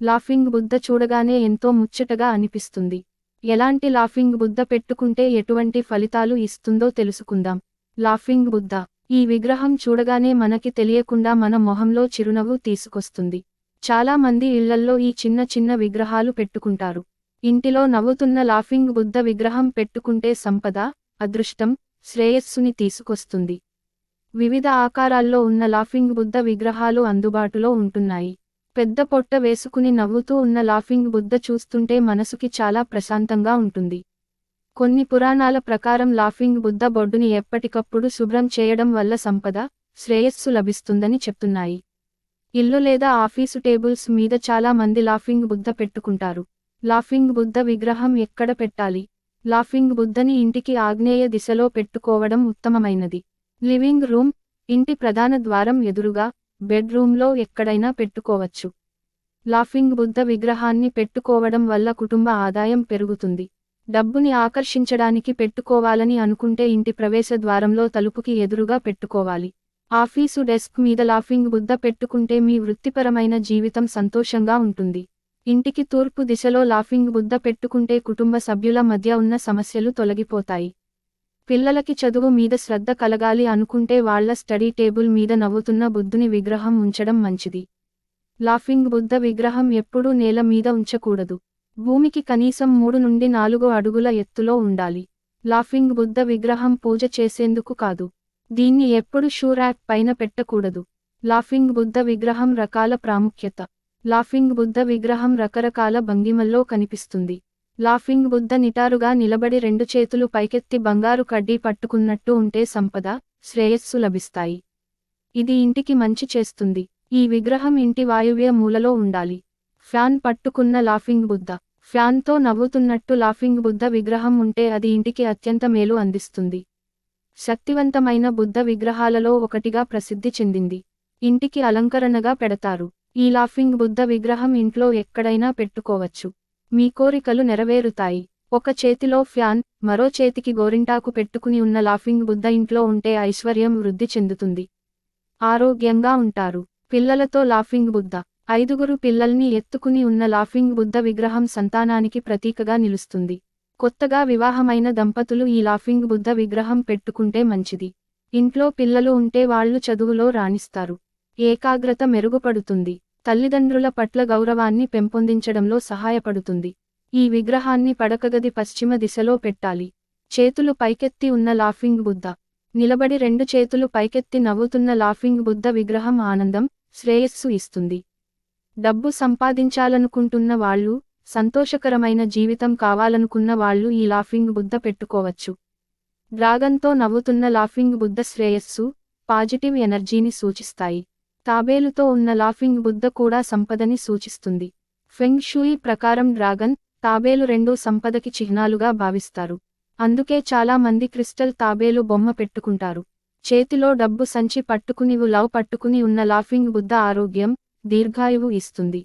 Laughing Buddha చూడగానే ఎంతో ముచ్చటగా అనిపిస్తుంది. ఎలాంటి లాఫింగ్ బుద్ధ పెట్టుకుంటే ఎటువంటి ఫలితాలు ఇస్తుందో తెలుసుకుందాం. లాఫింగ్ బుద్ధ. ఈ విగ్రహం చూడగానే మనకి తెలియకుండా మన మొహంలో చిరునవ్వు తీసుకొస్తుంది. చాలా మంది ఇళ్లల్లో ఈ చిన్న చిన్న విగ్రహాలు పెట్టుకుంటారు. ఇంటిలో నవ్వుతున్న లాఫింగ్ బుద్ధ విగ్రహం పెట్టుకుంటే సంపద, అదృష్టం, శ్రేయస్సుని తీసుకొస్తుంది. వివిధ ఆకారాల్లో ఉన్న లాఫింగ్ బుద్ధ విగ్రహాలు అందుబాటులో ఉంటున్నాయి. పెద్ద పొట్ట వేసుకుని నవ్వుతూ ఉన్న లాఫింగ్ బుద్ధ చూస్తుంటే మనసుకి చాలా ప్రశాంతంగా ఉంటుంది. కొన్ని పురాణాల ప్రకారం లాఫింగ్ బుద్ధ బొడ్డుని ఎప్పటికప్పుడు శుభ్రం చేయడం వల్ల సంపద, శ్రేయస్సు లభిస్తుందని చెప్తున్నాయి. ఇల్లు లేదా ఆఫీసు టేబుల్స్ మీద చాలా మంది లాఫింగ్ బుద్ధ పెట్టుకుంటారు. లాఫింగ్ బుద్ధ విగ్రహం ఎక్కడ పెట్టాలి? లాఫింగ్ బుద్ధని ఇంటికి ఆగ్నేయ దిశలో పెట్టుకోవడం ఉత్తమమైనది. లివింగ్ రూమ్, ఇంటి ప్రధాన ద్వారం ఎదురుగా, బెడ్రూమ్లో ఎక్కడైనా పెట్టుకోవచ్చు. లాఫింగ్ బుద్ధ విగ్రహాన్ని పెట్టుకోవడం వల్ల కుటుంబ ఆదాయం పెరుగుతుంది. డబ్బుని ఆకర్షించడానికి పెట్టుకోవాలని అనుకుంటే ఇంటి ప్రవేశ ద్వారంలో తలుపుకి ఎదురుగా పెట్టుకోవాలి. ఆఫీసు డెస్క్ మీద లాఫింగ్ బుద్ధ పెట్టుకుంటే మీ వృత్తిపరమైన జీవితం సంతోషంగా ఉంటుంది. ఇంటికి తూర్పు దిశలో లాఫింగ్ బుద్ధ పెట్టుకుంటే కుటుంబ సభ్యుల మధ్య ఉన్న సమస్యలు తొలగిపోతాయి. పిల్లలకి చదువు మీద శ్రద్ధ కలగాలి అనుకుంటే వాళ్ళ స్టడీ టేబుల్ మీద నవ్వుతున్న బుద్ధుని విగ్రహం ఉంచడం మంచిది. లాఫింగ్ బుద్ధ విగ్రహం ఎప్పుడూ నేల మీద ఉంచకూడదు. భూమికి కనీసం 3 నుండి 4 అడుగుల ఎత్తులో ఉండాలి. లాఫింగ్ బుద్ధ విగ్రహం పూజ చేసేందుకు కాదు. దీన్ని ఎప్పుడు షూ ర్యాక్ పైన పెట్టకూడదు. లాఫింగ్ బుద్ధ విగ్రహం రకాల ప్రాముఖ్యత. లాఫింగ్ బుద్ధ విగ్రహం రకరకాల భంగిమల్లో కనిపిస్తుంది. లాఫింగ్ బుద్ధ నిటారుగా నిలబడి 2 చేతులు పైకెత్తి బంగారు కడ్డీ పట్టుకున్నట్టు ఉంటే సంపద, శ్రేయస్సు లభిస్తాయి. ఇది ఇంటికి మంచి చేస్తుంది. ఈ విగ్రహం ఇంటి వాయువ్య మూలలో ఉండాలి. ఫ్యాన్ పట్టుకున్న లాఫింగ్ బుద్ధ. ఫ్యాన్తో నవ్వుతున్నట్టు లాఫింగ్ బుద్ధ విగ్రహం ఉంటే అది ఇంటికి అత్యంత మేలు అందిస్తుంది. శక్తివంతమైన బుద్ధ విగ్రహాలలో ఒకటిగా ప్రసిద్ధి చెందింది. ఇంటికి అలంకరణగా పెడతారు. ఈ లాఫింగ్ బుద్ధ విగ్రహం ఇంట్లో ఎక్కడైనా పెట్టుకోవచ్చు. మీ కోరికలు నెరవేరుతాయి. ఒక చేతిలో ఫ్యాన్, మరో చేతికి గోరింటాకు పెట్టుకుని ఉన్న లాఫింగ్ బుద్ధ ఇంట్లో ఉంటే ఐశ్వర్యం వృద్ధి చెందుతుంది. ఆరోగ్యంగా ఉంటారు. పిల్లలతో లాఫింగ్ బుద్ధ. 5 పిల్లల్ని ఎత్తుకుని ఉన్న లాఫింగ్ బుద్ధ విగ్రహం సంతానానికి ప్రతీకగా నిలుస్తుంది. కొత్తగా వివాహమైన దంపతులు ఈ లాఫింగ్ బుద్ధ విగ్రహం పెట్టుకుంటే మంచిది. ఇంట్లో పిల్లలు ఉంటే వాళ్ళు చదువులో రాణిస్తారు. ఏకాగ్రత మెరుగుపడుతుంది. తల్లిదండ్రుల పట్ల గౌరవాన్ని పెంపొందించడంలో సహాయపడుతుంది. ఈ విగ్రహాన్ని పడకగది పశ్చిమ దిశలో పెట్టాలి. చేతులు పైకెత్తి ఉన్న లాఫింగ్ బుద్ధ. నిలబడి 2 చేతులు పైకెత్తి నవ్వుతున్న లాఫింగ్ బుద్ధ విగ్రహం ఆనందం, శ్రేయస్సు ఇస్తుంది. డబ్బు సంపాదించాలనుకుంటున్న వాళ్ళు, సంతోషకరమైన జీవితం కావాలనుకున్న వాళ్ళు ఈ లాఫింగ్ బుద్ధ పెట్టుకోవచ్చు. డ్రాగన్తో నవ్వుతున్న లాఫింగ్ బుద్ధ శ్రేయస్సు, పాజిటివ్ ఎనర్జీని సూచిస్తాయి. తాబేలుతో ఉన్న లాఫింగ్ బుద్ధ కూడా సంపదని సూచిస్తుంది. ఫెంగ్ షూయి ప్రకారం డ్రాగన్, తాబేలు రెండూ సంపదకి చిహ్నాలుగా భావిస్తారు. అందుకే చాలా మంది క్రిస్టల్ తాబేలు బొమ్మ పెట్టుకుంటారు. చేతిలో డబ్బు సంచి పట్టుకుని లవ్ పట్టుకుని ఉన్న లాఫింగ్ బుద్ధ ఆరోగ్యం, దీర్ఘాయువు ఇస్తుంది.